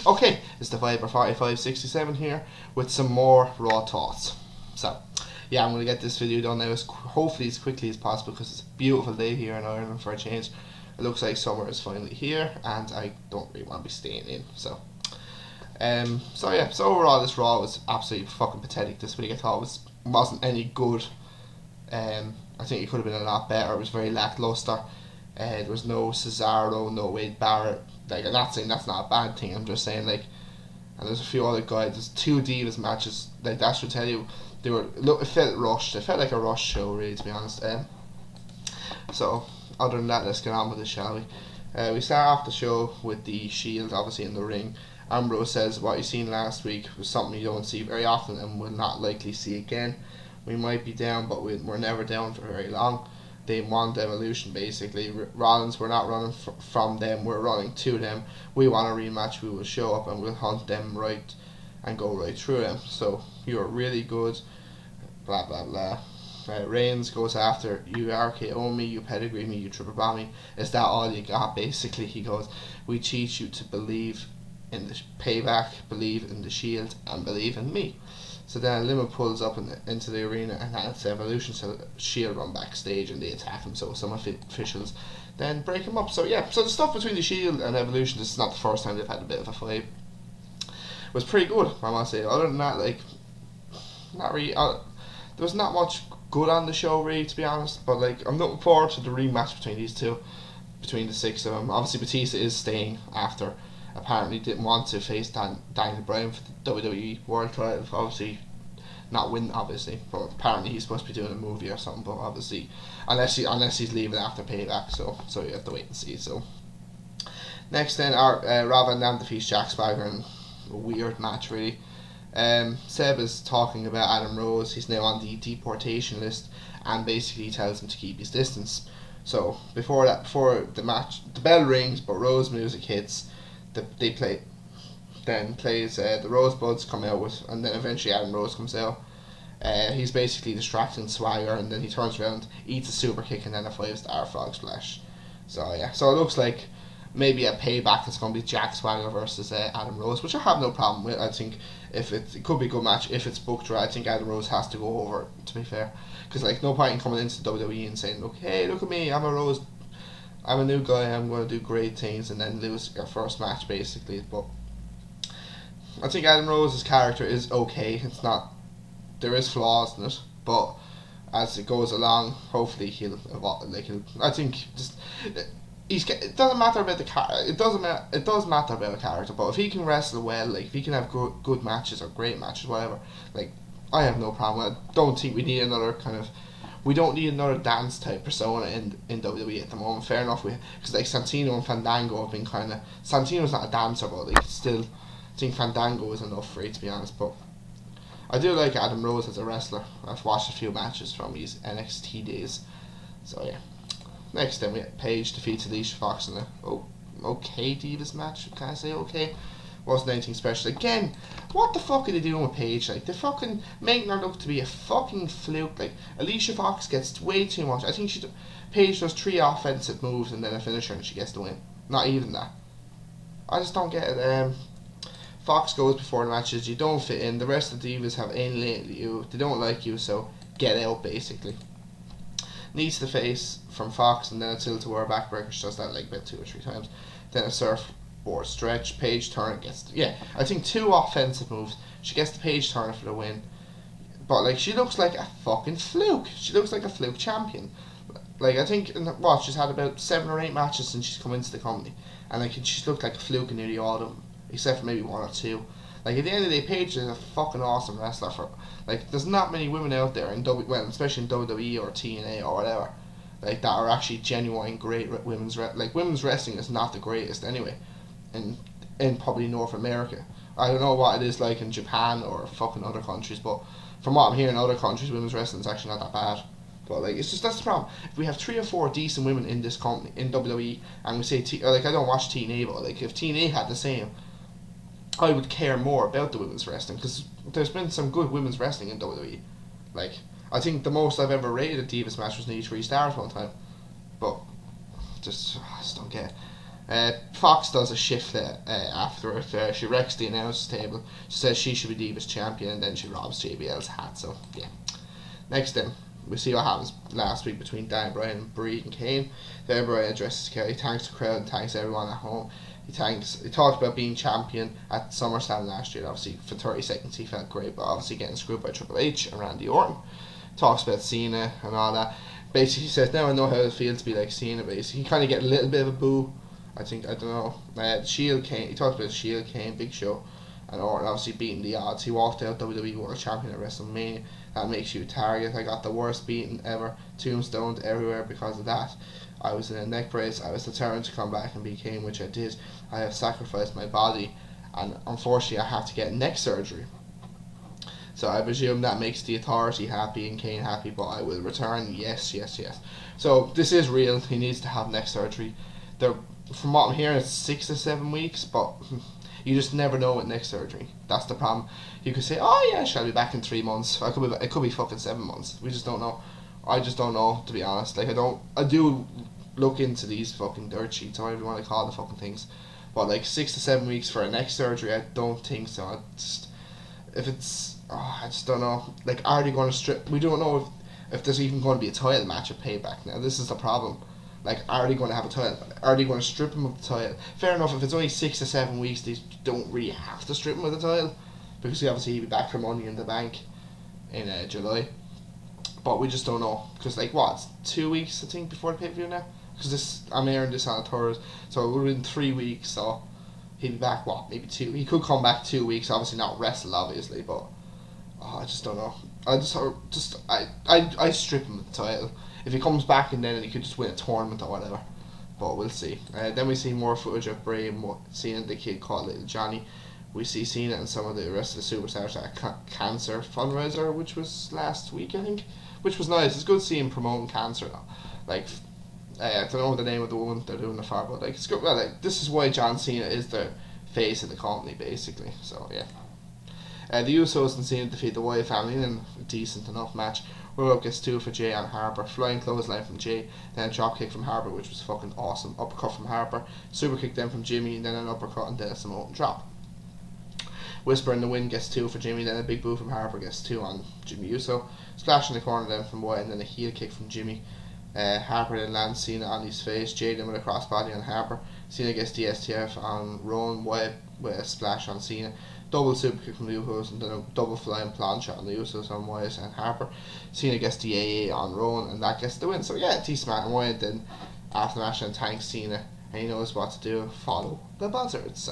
Okay, it's the Viber 4567 here with some more raw thoughts. So, yeah, I'm going to get this video done now hopefully as quickly as possible because it's a beautiful day here in Ireland for a change. It looks like summer is finally here and I don't really want to be staying in. So overall this Raw was absolutely fucking pathetic this week. I thought it wasn't any good. I think it could have been a lot better. It was very lackluster. There was no Cesaro, no Wade Barrett. Like, I'm not saying that's not a bad thing. I'm just saying, like, and there's a few other guys. There's 2 Divas matches. Like, that should tell you it felt rushed. It felt like a rush show, really, to be honest. So other than that, let's get on with it, shall we? We start off the show with the Shield, obviously in the ring. Ambrose says what you seen last week was something you don't see very often and will not likely see again. We might be down, but we're never down for very long. They want Evolution, basically. Rollins, we're not running from them, we're running to them. We want a rematch, we will show up and we'll hunt them right and go right through them. So, you're really good, blah blah blah. Reigns goes after, you RKO me, you pedigree me, you triple bomb me. Is that all you got, basically? He goes, we teach you to believe in the payback, believe in the Shield, and believe in me. So then a limo pulls up into the arena and that's Evolution, so Shield run backstage and they attack him, so some officials then break him up. So yeah, so the stuff between the Shield and Evolution, this is not the first time they've had a bit of a fight. It was pretty good, I must say. Other than that, like, not really, there was not much good on the show, really, to be honest, but like, I'm looking forward to the rematch between these two, between the 6 of them. Obviously Batista is staying after apparently didn't want to face Daniel Bryan for the WWE World Title. Obviously not win, obviously, but apparently he's supposed to be doing a movie or something, but obviously unless he's leaving after Payback, so you have to wait and see. So next then, Rob Van Dam defeats Jack Swagger in a weird match, really. Seb is talking about Adam Rose. He's now on the deportation list and basically tells him to keep his distance. So before the match, the bell rings but Rose music hits. They play, then plays the Rosebuds come out with, and then eventually Adam Rose comes out. He's basically distracting Swagger, and then he turns around, eats a super kick, and then a 5-star frog splash. So yeah, so it looks like maybe a payback is going to be Jack Swagger versus Adam Rose, which I have no problem with. I think if it could be a good match if it's booked right. I think Adam Rose has to go over, to be fair, because like no point in coming into WWE and saying, look, hey, look at me, I'm a new guy, I'm going to do great things, and then lose your first match, basically. But I think Adam Rose's character is okay. It's not, there is flaws in it, but as it goes along, hopefully he'll evolve. I think just it doesn't matter about the character. It does matter about the character, but if he can wrestle well, like if he can have good matches or great matches, whatever, like I have no problem. I don't think we need another kind of. We don't need another dance type persona in WWE at the moment. Fair enough, because like Santino and Fandango have been kind of. Santino's not a dancer, but like still, I think Fandango is enough for it, to be honest. But I do like Adam Rose as a wrestler. I've watched a few matches from his NXT days. So yeah. Next then we had Paige defeats Alicia Fox in a okay Divas match. Can I say okay? Wasn't anything special. Again, what the fuck are they doing with Paige? Like, they're fucking making her look to be a fucking fluke. Like, Alicia Fox gets way too much. I think Paige does 3 offensive moves and then a finisher and she gets the win. Not even that. I just don't get it. Fox goes before the matches. You don't fit in. The rest of the Divas have alienated you. They don't like you, so get out, basically. Knees to the face from Fox and then a tilt to her backbreaker. She does that like about 2 or 3 times. Then a surfboard stretch. Paige turn gets I think 2 offensive moves. She gets the Paige turn for the win. But like she looks like a fucking fluke. She looks like a fluke champion. Like I think she's had about 7 or 8 matches since she's come into the company, and like she's looked like a fluke in nearly all of them, except for maybe 1 or 2. Like at the end of the day, Paige is a fucking awesome wrestler. For like, there's not many women out there especially in WWE or TNA or whatever, like that are actually genuine great women's wrestling is not the greatest anyway, in probably North America. I don't know what it is like in Japan or fucking other countries, but from what I'm hearing in other countries, women's wrestling is actually not that bad. But like, it's just that's the problem. If we have 3 or 4 decent women in this company in WWE, and we say I don't watch TNA, but like if TNA had the same, I would care more about the women's wrestling, because there's been some good women's wrestling in WWE. Like, I think the most I've ever rated a Divas match was nearly 3 stars one time. But I just don't get it. Fox does a shift after it. She wrecks the announcer's table. She says she should be Divas champion, and then she robs JBL's hat. So yeah. Next then, we see what happens last week between Daniel Bryan and Bree and Kane. Daniel Bryan addresses Kerry, thanks the crowd and thanks everyone at home. He talked about being champion at SummerSlam last year. Obviously, for 30 seconds he felt great, but obviously getting screwed by Triple H and Randy Orton. Talks about Cena and all that. Basically, he says, now I know how it feels to be like Cena. Basically, he kind of get a little bit of a boo. I don't know. Shield Kane. He talked about Shield Kane, Big Show, and Orton obviously beating the odds. He walked out WWE World Champion at WrestleMania. That makes you a target. I got the worst beating ever. Tombstoned everywhere because of that. I was in a neck brace. I was determined to come back and be Kane, which I did. I have sacrificed my body, and unfortunately I have to get neck surgery. So I presume that makes the Authority happy and Kane happy, but I will return. Yes. So this is real. He needs to have neck surgery. From what I'm hearing, it's 6 to 7 weeks, but you just never know with neck surgery. That's the problem. You could say, oh yeah, I'll be back in 3 months. It could be fucking 7 months. We just don't know. I just don't know, to be honest. Like, I do look into these fucking dirt sheets, or whatever you want to call the fucking things. But like 6 to 7 weeks for a neck surgery, I don't think so. I just don't know. Like, are they going to strip? We don't know if there's even going to be a title match at Payback now. This is the problem. Like, are they going to have a title? Are they going to strip him of the title? Fair enough, if it's only 6 to 7 weeks, they don't really have to strip him of the title, because obviously he'll be back for Money in the Bank in July. But we just don't know, because like what, 2 weeks I think before the pay-per-view now? Because I'm airing this on a Thursday, so it would have been 3 weeks, so he'd be back, what, maybe 2, he could come back 2 weeks, obviously not wrestle obviously, but I just don't know. I strip him of the title. If he comes back and then he could just win a tournament or whatever, but we'll see. Then we see more footage of Bray and Cena, the kid called Little Johnny. We see Cena and some of the rest of the superstars at cancer fundraiser, which was last week I think, which was nice. It's good to see him promoting cancer now. Like, I don't know the name of the woman they're doing it for, but like, it's good. Well, like, this is why John Cena is the face of the company basically. So yeah. The Usos and Cena defeat the Wyatt family in a decent enough match. Royal gets 2 for Jay on Harper. Flying clothesline from Jay, then a drop kick from Harper, which was fucking awesome. Uppercut from Harper, super kick then from Jimmy, and then an uppercut and then a Samoan drop. Whisper in the Wind gets 2 for Jimmy, then a big boo from Harper gets 2 on Jimmy Uso. Splash in the corner then from Wyatt, and then a heel kick from Jimmy. Harper then lands Cena on his face. Jay then with a crossbody on Harper. Cena gets the STF on Rowan. Wyatt with a splash on Cena. Double super kick from the Usos, and then a double flying plancha on the Usos on Wyatt and Harper. Cena gets the AA on Rowan, and that gets the win. So yeah, T-Smart and Wyatt then after the match and thanks Cena, and he knows what to do, follow the buzzards.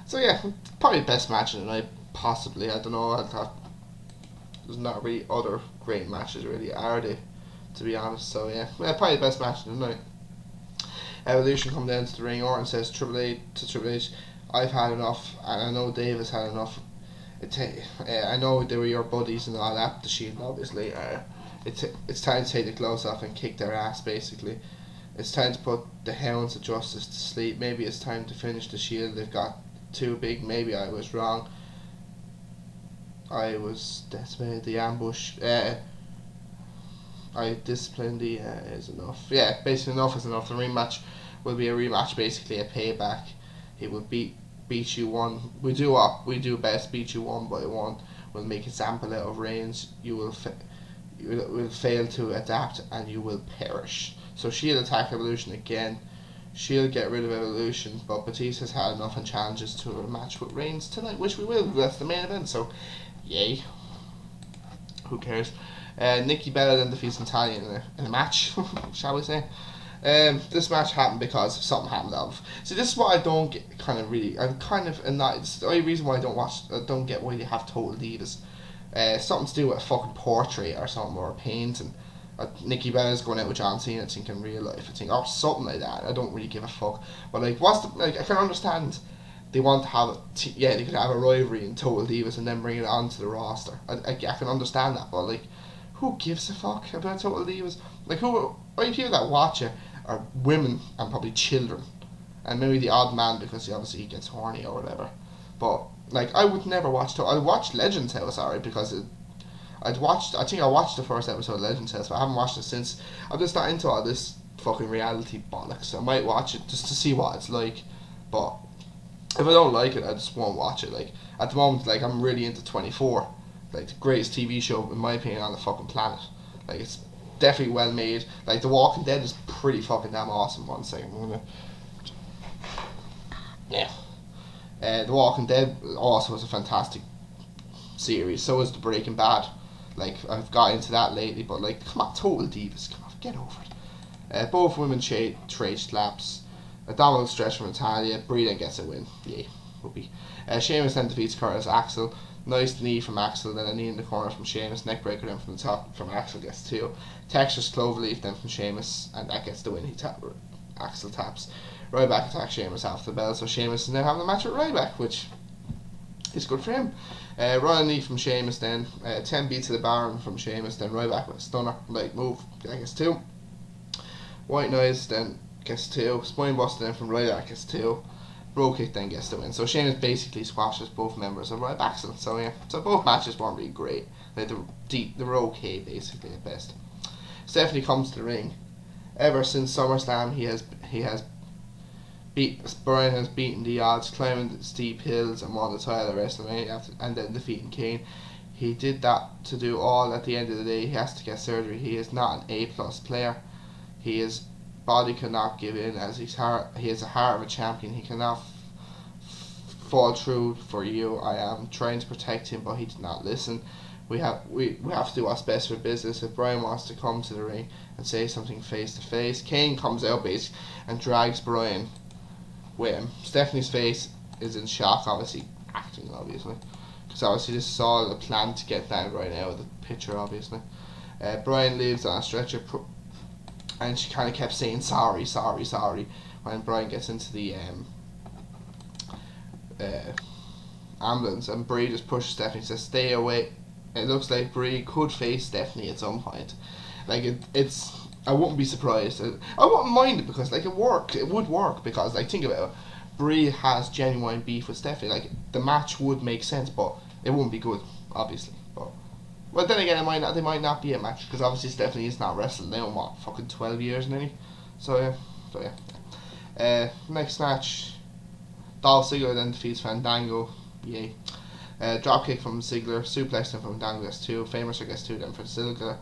So yeah, probably the best match of the night, possibly. I don't know, I thought there's not really other great matches really, are they, to be honest. So yeah, probably the best match of the night. Evolution come down to the ring. Orton says Triple H, I've had enough, and I know Dave has had enough. I know they were your buddies and all that, the Shield obviously. It's time to take the gloves off and kick their ass basically. It's time to put the Hounds of Justice to sleep. Maybe it's time to finish the Shield. They've got too big. Maybe I was wrong. I was decimated. The ambush. I disciplined the is enough. Yeah, basically enough is enough. The rematch will be a rematch, basically a payback. He will beat you one. We do what we do best. Beat you 1-by-1. We'll make example out of Reigns. You will fail to adapt and you will perish. So Shield attack Evolution again. Shield get rid of Evolution, but Batista's had enough and challenges to a match with Reigns tonight, which we will. That's the main event. So, yay. Who cares? Nikki Bella then defeats Natalya in a match, shall we say. This match happened because something happened. See, this is what I don't get. I'm kind of annoyed. It's the only reason why I don't get why they have Total Divas. Something to do with a fucking portrait or something, or a painting. Nikki Bella's going out with John Cena, I think, in real life. I think, or something like that. I don't really give a fuck. But like, I can understand they want to have they could have a rivalry in Total Divas and then bring it onto the roster. I can understand that, but like, who gives a fuck about Total Divas? Like, only people that watch it are women and probably children, and maybe the odd man because obviously he gets horny or whatever. But like, I would never watch. I watched Legends House, alright, because I think I watched the first episode of Legends House, but I haven't watched it since. I'm just not into all this fucking reality bollocks. I might watch it just to see what it's like, but if I don't like it, I just won't watch it. Like at the moment, like I'm really into 24, like the greatest TV show in my opinion on the fucking planet. Like it's definitely well made. Like The Walking Dead is pretty fucking damn awesome. One second, I'm gonna. Yeah. The Walking Dead also is a fantastic series. So is the Breaking Bad. Like I've got into that lately, but like come on, Total Divas, come on, get over it. Both women trade slaps. A dominant stretch from Natalia. Brie then gets a win. Yay, whoopee. Sheamus then defeats Curtis Axel. Nice knee from Axel, then a knee in the corner from Sheamus. Neckbreaker then from the top from Axel gets 2. Texas Cloverleaf then from Sheamus, and that gets the win. Axel taps. Ryback attacks Sheamus after the bell, so Sheamus is now having a match with Ryback, which is good for him. Royal knee from Sheamus then. 10 beats to the Baron from Sheamus, then Ryback with a stunner. Light move, that gets 2. White noise then gets 2. Spine buster then from Ryback gets 2. Bro kick then gets the win. So Sheamus basically squashes both members of Ryback. So yeah, so both matches weren't really great. Like they were okay basically at best. Stephanie comes to the ring. Ever since SummerSlam, Bryan has beaten the odds, climbing the steep hills and won the title at WrestleMania and then defeating Kane. He did that to do all. At the end of the day, he has to get surgery. He is not an A+ player. His body cannot give in, as he has a heart of a champion. He cannot fall through for you. I am trying to protect him, but he did not listen. We have to do what's best for business. If Bryan wants to come to the ring and say something face to face, Kane comes out basically and drags Bryan with him. Stephanie's face is in shock, obviously acting, obviously, because obviously this is all a plan to get down right now with the picture, obviously. Bryan leaves on a stretcher, and she kind of kept saying sorry when Bryan gets into the ambulance, and Brie just pushes Stephanie and says stay away. It looks like Brie could face Stephanie at some point. Like it's I wouldn't be surprised. I wouldn't mind it because like it would work because like think about it, Brie has genuine beef with Stephanie. Like the match would make sense, but it wouldn't be good, obviously. But well, then again, they might not be a match because obviously Stephanie is not wrestling now in what fucking 12 years nearly. So yeah. Next match, Dolph Ziggler then defeats Fandango. Yay. Dropkick from Ziggler, suplex then from Fandango gets 2, Famouser gets 2 then for Ziggler,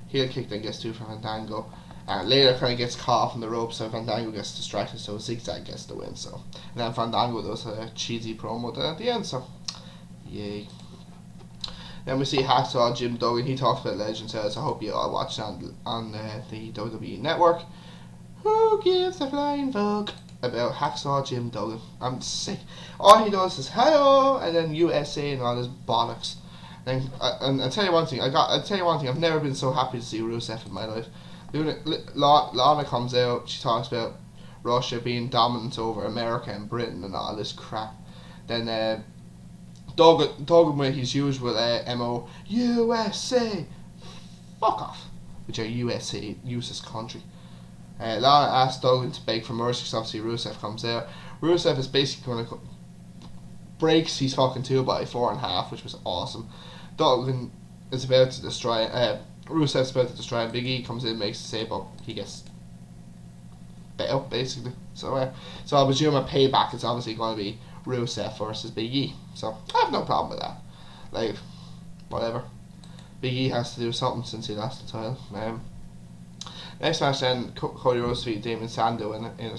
heel kick then gets 2 for Fandango, and later kind of gets caught off on the ropes, so Fandango gets distracted, so Zigzag gets the win. So and then Fandango does a cheesy promo then at the end, so yay. Then we see Hacksaw Jim Duggan. He talks about Legends House. I hope you all watch it on the WWE Network. Who gives a flying fuck about Hacksaw Jim Duggan? I'm sick. All he does is hello and then USA and all this bollocks. And I tell you one thing. I've never been so happy to see Rusev in my life. Lana comes out. She talks about Russia being dominant over America and Britain and all this crap. Then Duggan with his usual MO, USA, fuck off, which are USA, useless country. Lana asks Duggan to beg for mercy because obviously Rusev comes out. Rusev is basically going to breaks his fucking 2x4 in half, which was awesome. Duggan is about to destroy Rusev's about to destroy him. Big E comes in, makes the save up, he gets bet up basically. So I presume a payback is obviously going to be Rusev versus Big E. So I have no problem with that. Like, whatever. Big E has to do something since he lost the title. Next match then, Cody Rhodes defeated Damon Sandow in a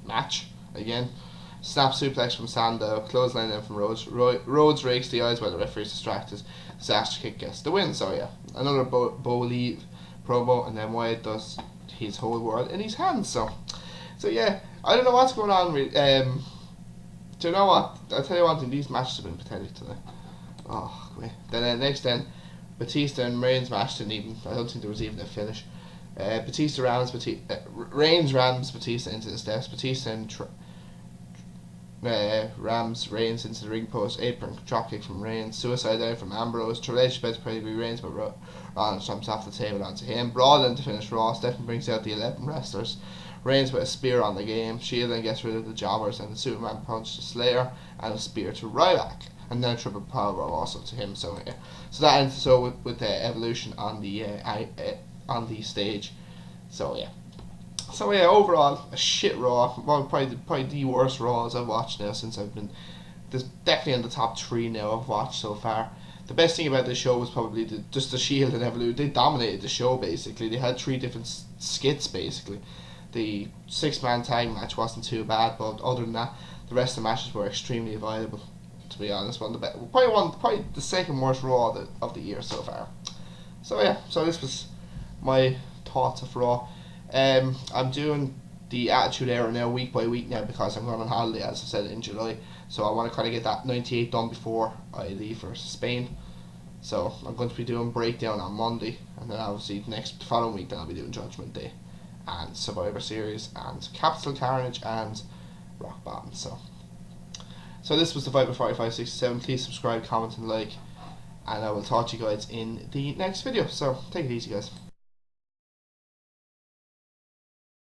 match again. Snap suplex from Sandow, clothesline then from Rhodes. Rhodes rakes the eyes while the referee's distracted. Disaster kick gets the win. So yeah, another Bo Leave promo, and then Wyatt does his whole world in his hands. So yeah, I don't know what's going on. Do you know what? I'll tell you one thing, these matches have been pathetic today. Oh, great. Then Batista and Reigns match didn't even, I don't think there was even a finish. Reigns rams Batista into the steps. Batista and rams Reigns into the ring post. Apron dropkick from Reigns. Suicide dive from Ambrose. Triple H bet to probably be Reigns, but Rollins jumps off the table onto him. Brawl then to finish Raw. Stephen brings out the 11 wrestlers. Reigns with a spear on the game. Shield then gets rid of the jobbers, and the Superman punch to Slayer and a spear to Ryback, and then a triple powerbomb also to him. So yeah, so that ends with the Evolution on the stage. So yeah, So yeah, overall a shit Raw. Well, probably the worst Raws I've watched now since I've been. There's definitely in the top three now I've watched so far. The best thing about this show was probably just the Shield and Evolution. They dominated the show basically. They had three different skits basically. The 6-man tag match wasn't too bad, but other than that, the rest of the matches were extremely viable. To be honest, probably the second worst Raw of the year so far. So yeah, so this was my thoughts of Raw. I'm doing the Attitude Era now week by week now because I'm going on holiday, as I said, in July. So I want to kind of get that 98 done before I leave for Spain. So I'm going to be doing Breakdown on Monday, and then obviously the following week then I'll be doing Judgment Day and Survivor Series and Capital Carnage and Rock Bottom. So this was the Viper 4567. Please subscribe, comment and like, and I will talk to you guys in the next video. So take it easy guys.